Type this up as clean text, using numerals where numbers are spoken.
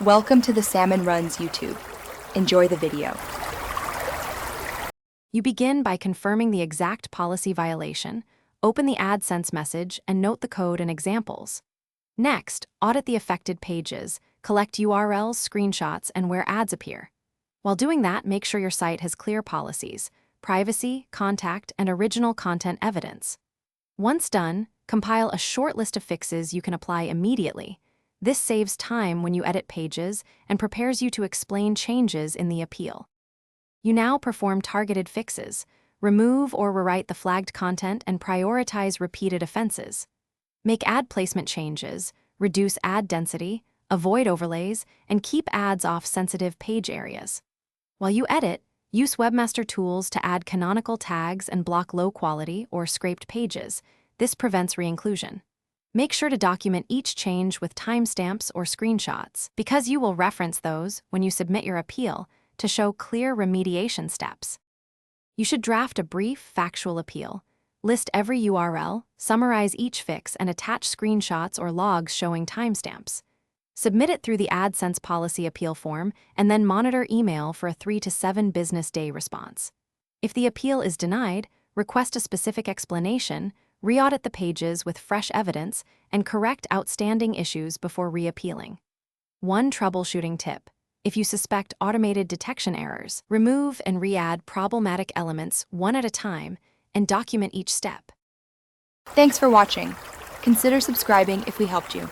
Welcome to the Salmon Runs YouTube. Enjoy the video. You begin by confirming the exact policy violation, open the AdSense message, and note the code and examples. Next, audit the affected pages, collect URLs, screenshots, and where ads appear. While doing that, make sure your site has clear policies, privacy, contact, and original content evidence. Once done, compile a short list of fixes you can apply immediately. This saves time when you edit pages and prepares you to explain changes in the appeal. You now perform targeted fixes, remove or rewrite the flagged content, and prioritize repeated offenses. Make ad placement changes, reduce ad density, avoid overlays, and keep ads off sensitive page areas. While you edit, use Webmaster Tools to add canonical tags and block low-quality or scraped pages. This prevents reinclusion. Make sure to document each change with timestamps or screenshots, because you will reference those when you submit your appeal to show clear remediation steps. You should draft a brief, factual appeal, list every URL, summarize each fix, and attach screenshots or logs showing timestamps. Submit it through the AdSense policy appeal form, and then monitor email for a 3 to 7 business day response. If the appeal is denied, request a specific explanation, re-audit the pages with fresh evidence, and correct outstanding issues before reappealing. One troubleshooting tip: if you suspect automated detection errors, remove and re-add problematic elements one at a time and document each step. Thanks for watching. Consider subscribing if we helped you.